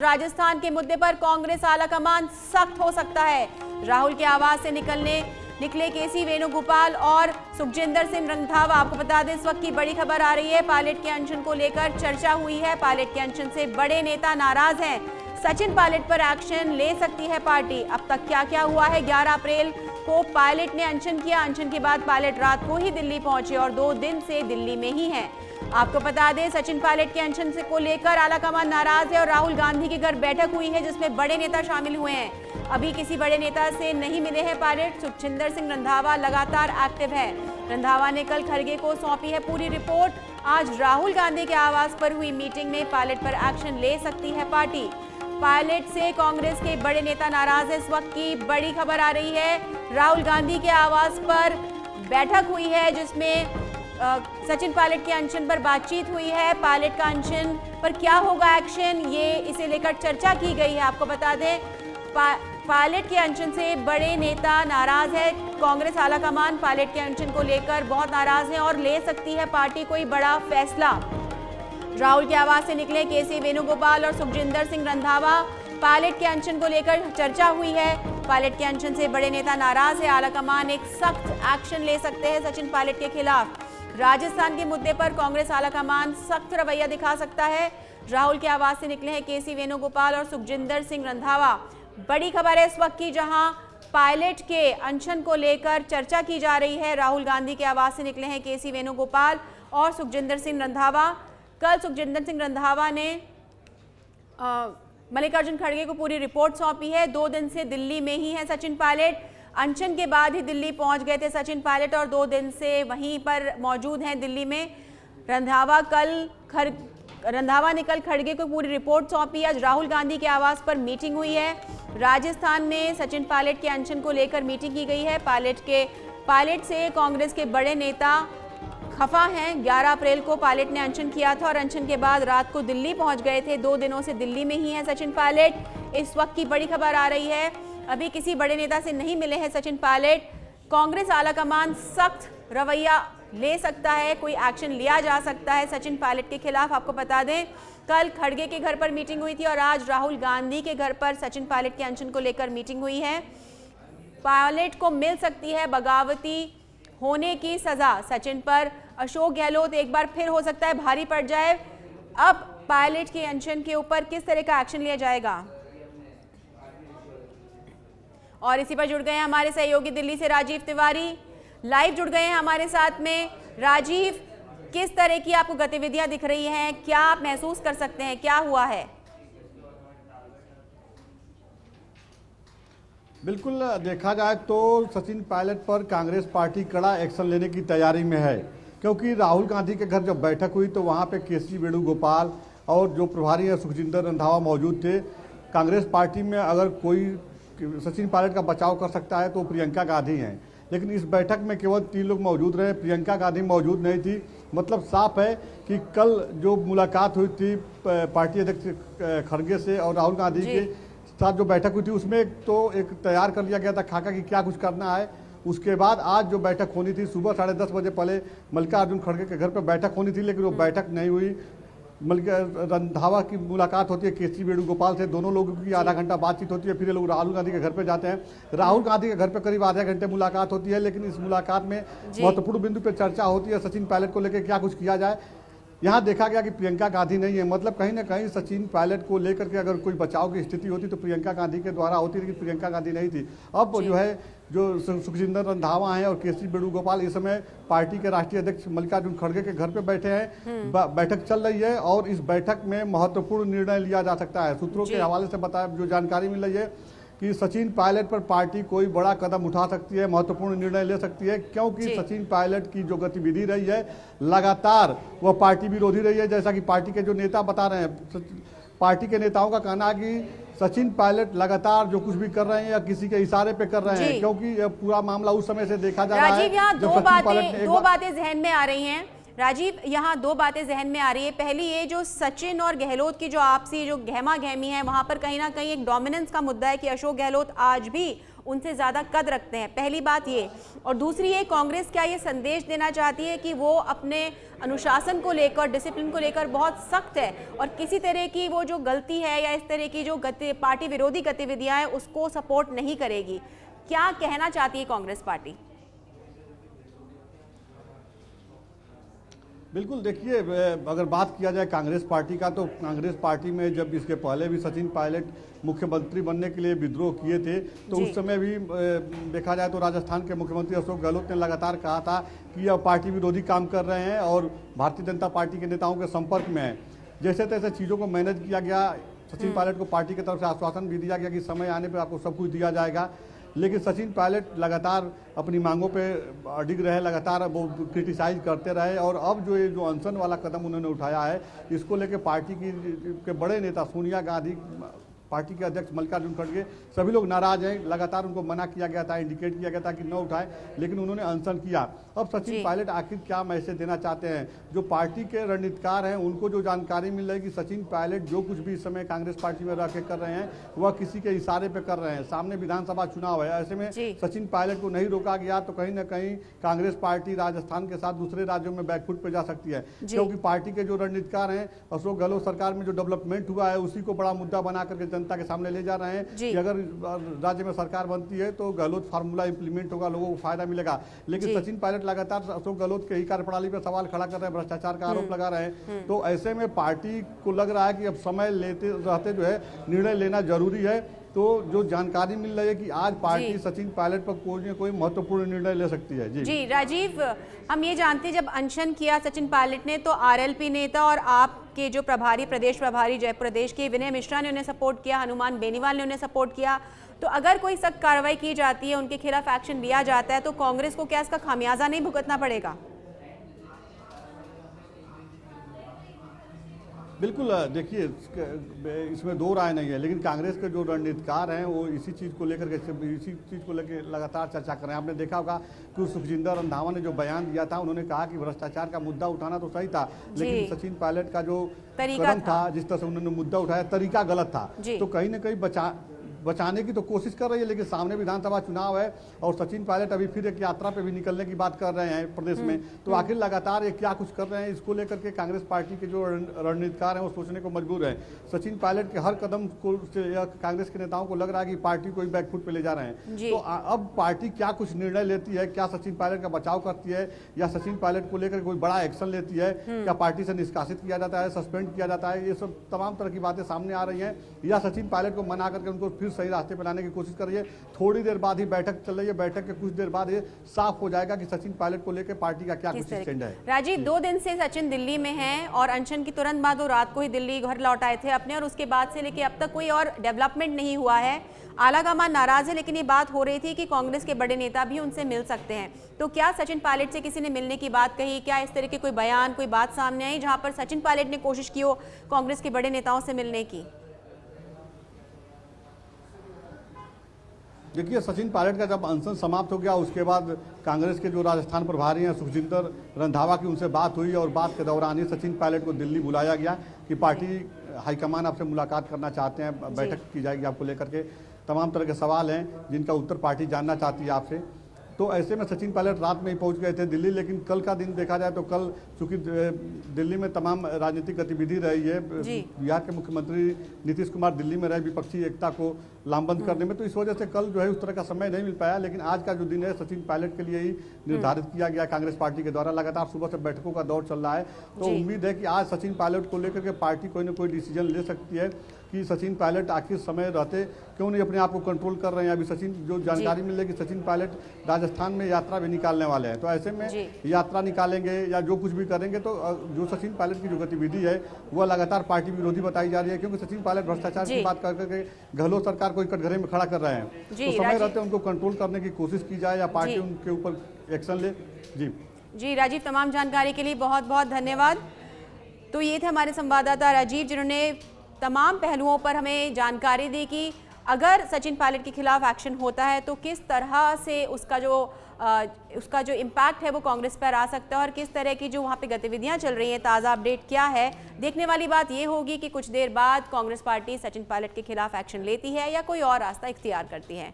राजस्थान के मुद्दे पर कांग्रेस आलाकमान सख्त हो सकता है। राहुल के आवास से निकले केसी वेणुगोपाल और सुखजिंदर सिंह रंधावा। आपको बता दें, इस वक्त की बड़ी खबर आ रही है। पायलट के अनशन को लेकर चर्चा हुई है। पायलट के अनशन से बड़े नेता नाराज हैं। सचिन पायलट पर एक्शन ले सकती है पार्टी। अब तक क्या क्या हुआ है? 11 अप्रैल को पायलट ने अनशन किया। अनशन के बाद पायलट रात को ही दिल्ली पहुंचे और 2 दिन से दिल्ली में ही हैं। आपको बता दें, सचिन पायलट के अनशन से को लेकर आलाकमान नाराज है और राहुल गांधी के घर बैठक हुई है जिसमें बड़े नेता शामिल हुए हैं। अभी किसी बड़े नेता से नहीं मिले हैं पायलट। सुखजिंदर सिंह रंधावा लगातार एक्टिव है। रंधावा ने कल खड़गे को सौंपी है पूरी रिपोर्ट। आज राहुल गांधी के आवास पर हुई मीटिंग में पायलट पर एक्शन ले सकती है पार्टी। पायलट से कांग्रेस के बड़े नेता नाराज है। इस वक्त की बड़ी खबर आ रही है। राहुल गांधी के आवास पर बैठक हुई है जिसमें सचिन पायलट के अनशन पर बातचीत हुई है। पायलट का अनशन पर क्या होगा एक्शन, ये इसे लेकर चर्चा की गई है। आपको बता दें, पायलट के अनशन से बड़े नेता नाराज है। कांग्रेस आलाकमान पायलट के अनशन को लेकर बहुत नाराज है और ले सकती है पार्टी कोई बड़ा फैसला। राहुल के आवास से निकले केसी वेणुगोपाल और सुखजिंदर सिंह रंधावा। पायलट के अनशन को लेकर चर्चा हुई है। पायलट के अनशन से बड़े नेता नाराज है। आलाकमान एक सख्त एक्शन ले सकते हैं सचिन पायलट के खिलाफ। राजस्थान के मुद्दे पर कांग्रेस आलाकमान सख्त रवैया दिखा सकता है। राहुल के आवास से निकले हैं केसी वेणुगोपाल और सुखजिंदर सिंह रंधावा। बड़ी खबर है इस वक्त की, जहां पायलट के अनशन को लेकर चर्चा की जा रही है। राहुल गांधी के आवास से निकले हैं केसी वेणुगोपाल और सुखजिंदर सिंह रंधावा। कल सुखजिंदर सिंह रंधावा ने मल्लिकार्जुन खड़गे को पूरी रिपोर्ट सौंपी है। 2 दिन से दिल्ली में ही है सचिन पायलट। अनशन के बाद ही दिल्ली पहुंच गए थे सचिन पायलट और 2 दिन से वहीं पर मौजूद हैं दिल्ली में। रंधावा ने कल खड़गे को पूरी रिपोर्ट सौंपी। आज राहुल गांधी के आवास पर मीटिंग हुई है। राजस्थान में सचिन पायलट के अनशन को लेकर मीटिंग की गई है। पायलट से कांग्रेस के बड़े नेता खफा हैं। 11 अप्रैल को पायलट ने अनशन किया था और अनशन के बाद रात को दिल्ली पहुंच गए थे। 2 दिनों से दिल्ली में ही है सचिन पायलट। इस वक्त की बड़ी खबर आ रही है, अभी किसी बड़े नेता से नहीं मिले हैं सचिन पायलट। कांग्रेस आलाकमान सख्त रवैया ले सकता है, कोई एक्शन लिया जा सकता है सचिन पायलट के खिलाफ। आपको बता दें, कल खड़गे के घर पर मीटिंग हुई थी और आज राहुल गांधी के घर पर सचिन पायलट के अनशन को लेकर मीटिंग हुई है। पायलट को मिल सकती है बगावती होने की सजा। सचिन पर अशोक गहलोत एक बार फिर हो सकता है भारी पड़ जाए। अब पायलट के अनशन के ऊपर किस तरह का एक्शन लिया जाएगा, और इसी पर जुड़ गए हैं हमारे सहयोगी दिल्ली से राजीव तिवारी, लाइव जुड़ गए हैं हमारे साथ में। राजीव, किस तरह की आपको गतिविधियां दिख रही हैं, क्या आप महसूस कर सकते हैं, क्या हुआ है? बिल्कुल, देखा जाए तो सचिन पायलट पर कांग्रेस पार्टी कड़ा एक्शन लेने की तैयारी में है, क्योंकि राहुल गांधी के घर जब बैठक हुई तो वहां पे केसी वेणुगोपाल और जो प्रभारी है सुखजिंदर रंधावा मौजूद थे। कांग्रेस पार्टी में अगर कोई सचिन पायलट का बचाव कर सकता है तो प्रियंका गांधी हैं, लेकिन इस बैठक में केवल 3 लोग मौजूद रहे, प्रियंका गांधी मौजूद नहीं थी। मतलब साफ है कि कल जो मुलाकात हुई थी पार्टी अध्यक्ष खड़गे से और राहुल गांधी के साथ जो बैठक हुई थी, उसमें तो एक तैयार कर लिया गया था खाका कि क्या कुछ करना है। उसके बाद आज जो बैठक होनी थी, सुबह 10:30 बजे पहले मल्लिकार्जुन खड़गे के घर पर बैठक होनी थी, लेकिन वो बैठक नहीं हुई। रंधावा की मुलाकात होती है केसी वेणुगोपाल से, दोनों लोगों की आधा घंटा बातचीत होती है, फिर ये लोग राहुल गांधी के घर पे जाते हैं। राहुल गांधी के घर पे करीब आधे घंटे मुलाकात होती है, लेकिन इस मुलाकात में महत्वपूर्ण बिंदु पे चर्चा होती है सचिन पायलट को लेकर क्या कुछ किया जाए। यहाँ देखा गया कि प्रियंका गांधी नहीं है, मतलब कहीं ना कहीं सचिन पायलट को लेकर के अगर कोई बचाव की स्थिति होती तो प्रियंका गांधी के द्वारा होती, लेकिन प्रियंका गांधी नहीं थी। अब जो है जो सुखजिंदर रंधावा हैं और केसी वेणुगोपाल इस समय पार्टी के राष्ट्रीय अध्यक्ष मल्लिकार्जुन खड़गे के घर पे बैठे हैं। बैठक चल रही है और इस बैठक में महत्वपूर्ण निर्णय लिया जा सकता है। सूत्रों के हवाले से बताया, जो जानकारी मिल रही है कि सचिन पायलट पर पार्टी कोई बड़ा कदम उठा सकती है, महत्वपूर्ण निर्णय ले सकती है, क्योंकि सचिन पायलट की जो गतिविधि रही है लगातार वह पार्टी विरोधी रही है। जैसा कि पार्टी के जो नेता बता रहे हैं, पार्टी के नेताओं का कहना है कि सचिन पायलट लगातार जो कुछ भी कर रहे हैं या किसी के इशारे पे कर रहे हैं, क्योंकि यह पूरा मामला उस समय से देखा जा रहा है। राजीव, यहाँ दो बातें जहन में आ रही हैं। राजीव, यहाँ दो बातें जहन में आ रही है। पहली, ये जो सचिन और गहलोत की जो आपसी जो गहमा गहमी है, वहां पर कहीं ना कहीं एक डोमिनेंस का मुद्दा है कि अशोक गहलोत आज भी उनसे ज्यादा कद रखते हैं। पहली बात ये। और दूसरी ये, कांग्रेस क्या ये संदेश देना चाहती है कि वो अपने अनुशासन को लेकर, डिसिप्लिन को लेकर बहुत सख्त है और किसी तरह की वो जो गलती है या इस तरह की जो पार्टी विरोधी गतिविधियां हैं उसको सपोर्ट नहीं करेगी? क्या कहना चाहती है कांग्रेस पार्टी? बिल्कुल, देखिए, अगर बात किया जाए कांग्रेस पार्टी का, तो कांग्रेस पार्टी में जब इसके पहले भी सचिन पायलट मुख्यमंत्री बनने के लिए विद्रोह किए थे, तो उस समय भी देखा जाए तो राजस्थान के मुख्यमंत्री अशोक गहलोत ने लगातार कहा था कि यह पार्टी विरोधी काम कर रहे हैं और भारतीय जनता पार्टी के नेताओं के संपर्क में है। जैसे तैसे चीज़ों को मैनेज किया गया। सचिन पायलट को पार्टी की तरफ से आश्वासन भी दिया गया कि समय आने पर आपको सब कुछ दिया जाएगा, लेकिन सचिन पायलट लगातार अपनी मांगों पे अडिग रहे, लगातार वो क्रिटिसाइज करते रहे। और अब जो ये जो अनशन वाला कदम उन्होंने उठाया है, इसको लेकर पार्टी के बड़े नेता सोनिया गांधी, पार्टी के अध्यक्ष मल्लिकार्जुन खड़गे, सभी लोग नाराज हैं। लगातार उनको मना किया गया था, इंडिकेट किया गया था कि न उठाएं, लेकिन उन्होंने अनशन किया। अब सचिन पायलट आखिर क्या मैसेज देना चाहते हैं? जो पार्टी के रणनीतिकार हैं उनको जो जानकारी मिल रही है कि सचिन पायलट जो कुछ भी इस समय कांग्रेस पार्टी में रह के कर रहे हैं वह किसी के इशारे पे कर रहे हैं। सामने विधानसभा चुनाव है, ऐसे में सचिन पायलट को नहीं रोका गया तो कहीं ना कहीं कांग्रेस पार्टी राजस्थान के साथ दूसरे राज्यों में बैकफुट पे जा सकती है, क्योंकि पार्टी के जो रणनीतिकार हैं, अशोक गहलोत सरकार में जो डेवलपमेंट हुआ है उसी को बड़ा मुद्दा बना करके जनता के सामने ले जा रहे हैं कि अगर राज्य में सरकार बनती है तो गहलोत फार्मूला इंप्लीमेंट होगा, लोगों को फायदा मिलेगा। लेकिन सचिन पायलट लगातार अशोक गहलोत के ही कार्यप्रणाली पर सवाल खड़ा कर रहे हैं, भ्रष्टाचार का आरोप लगा रहे हैं। तो ऐसे में पार्टी को लग रहा है कि अब समय लेते रहते जो है निर्णय लेना जरूरी है। तो जो जानकारी मिल रही है कि आज पार्टी सचिन पायलट पर कोई न कोई महत्वपूर्ण निर्णय ले सकती है। जी राजीव, हम ये जानते हैं जब अनशन किया सचिन पायलट ने तो आरएलपी नेता और आपके जो प्रभारी, प्रदेश प्रभारी जयपुर प्रदेश के विनय मिश्रा ने उन्हें सपोर्ट किया, हनुमान बेनीवाल ने उन्हें सपोर्ट किया। तो अगर कोई सख्त कार्रवाई की जाती है, उनके खिलाफ एक्शन लिया जाता है, तो कांग्रेस को क्या इसका खामियाजा नहीं भुगतना पड़ेगा? बिल्कुल, देखिए, इसमें दो राय नहीं है, लेकिन कांग्रेस के जो रणनीतिकार हैं वो इसी चीज़ को लेकर लगातार चर्चा कर रहे हैं। आपने देखा होगा कि सुखजिंदर रंधावा ने जो बयान दिया था, उन्होंने कहा कि भ्रष्टाचार का मुद्दा उठाना तो सही था, लेकिन सचिन पायलट का जो कदम था, जिस तरह से उन्होंने मुद्दा उठाया, तरीका गलत था। तो कहीं ना कहीं बचाने की तो कोशिश कर रही है, लेकिन सामने विधानसभा चुनाव है और सचिन पायलट अभी फिर एक यात्रा पे भी निकलने की बात कर रहे हैं प्रदेश में। तो आखिर लगातार ये क्या कुछ कर रहे हैं, इसको लेकर के कांग्रेस पार्टी के जो रणनीतिकार हैं वो सोचने को मजबूर है। सचिन पायलट के हर कदम को कांग्रेस के नेताओं को लग रहा है कि पार्टी को बैकफुट पे ले जा रहे हैं। तो अब पार्टी क्या कुछ निर्णय लेती है, क्या सचिन पायलट का बचाव करती है या सचिन पायलट को लेकर कोई बड़ा एक्शन लेती है, क्या पार्टी से निष्कासित किया जाता है, सस्पेंड किया जाता है, ये सब तमाम तरह की बातें सामने आ रही हैं, या सचिन पायलट को मना करके उनको फिर सही रास्ते पर लाने की कोशिश कर रही है। थोड़ी देर बाद ही बैठक चल रही है, बैठक के कुछ देर बाद ये साफ हो जाएगा कि सचिन पायलट को लेकर पार्टी का क्या कुछ स्टैंड है। राजीव, 2 दिन से सचिन दिल्ली में हैं और अनशन की तुरंत बाद वो रात को ही दिल्ली घर लौट आए थे अपने, और उसके बाद से लेके अब तक कोई और डेवलपमेंट नहीं हुआ है। आलाकमान नाराज है, लेकिन ये बात हो रही थी कि कांग्रेस के बड़े नेता भी उनसे मिल सकते हैं। तो क्या सचिन पायलट से किसी ने मिलने की बात कही? क्या इस तरह के कोई बयान, कोई बात सामने आई जहां पर सचिन पायलट ने कोशिश की हो कांग्रेस के बड़े नेताओं से मिलने की? देखिए, सचिन पायलट का जब अनशन समाप्त हो गया उसके बाद कांग्रेस के जो राजस्थान प्रभारी हैं सुखजिंदर रंधावा की उनसे बात हुई और बात के दौरान ही सचिन पायलट को दिल्ली बुलाया गया कि पार्टी हाईकमान आपसे मुलाकात करना चाहते हैं, बैठक की जाएगी आपको लेकर के। तमाम तरह के सवाल हैं जिनका उत्तर पार्टी जानना चाहती है आपसे। तो ऐसे में सचिन पायलट रात में ही पहुंच गए थे दिल्ली, लेकिन कल का दिन देखा जाए तो कल चूंकि दिल्ली में तमाम राजनीतिक गतिविधि रही है, बिहार के मुख्यमंत्री नीतीश कुमार दिल्ली में रहे विपक्षी एकता को लामबंद करने में, तो इस वजह से कल जो है उस तरह का समय नहीं मिल पाया। लेकिन आज का जो दिन है सचिन पायलट के लिए ही निर्धारित किया गया कांग्रेस पार्टी के द्वारा। लगातार सुबह से बैठकों का दौर चल रहा है, तो उम्मीद है कि आज सचिन पायलट को लेकर के पार्टी कोई ना कोई डिसीजन ले सकती है कि सचिन पायलट आखिर समय रहते क्यों नहीं अपने आप को कंट्रोल कर रहे हैं। अभी सचिन, जो जानकारी मिल रही है कि सचिन पायलट राजस्थान में यात्रा भी निकालने वाले हैं, तो ऐसे में यात्रा निकालेंगे या जो कुछ भी करेंगे तो जो सचिन पायलट की जो गतिविधि है वह लगातार पार्टी विरोधी बताई जा रही है, क्योंकि सचिन पायलट भ्रष्टाचार की बात कर करके गहलोत सरकार को कटघरे में खड़ा कर रहे हैं। तो समय रहते उनको कंट्रोल करने की कोशिश की जाए या पार्टी उनके ऊपर एक्शन ले। जी राजीव, तमाम जानकारी के लिए बहुत बहुत धन्यवाद। तो ये थे हमारे संवाददाता राजीव, जिन्होंने तमाम पहलुओं पर हमें जानकारी दी कि अगर सचिन पायलट के खिलाफ एक्शन होता है तो किस तरह से उसका जो इम्पैक्ट है वो कांग्रेस पर आ सकता है और किस तरह की जो वहाँ पे गतिविधियां चल रही हैं, ताज़ा अपडेट क्या है। देखने वाली बात ये होगी कि कुछ देर बाद कांग्रेस पार्टी सचिन पायलट के खिलाफ एक्शन लेती है या कोई और रास्ता इख्तियार करती है।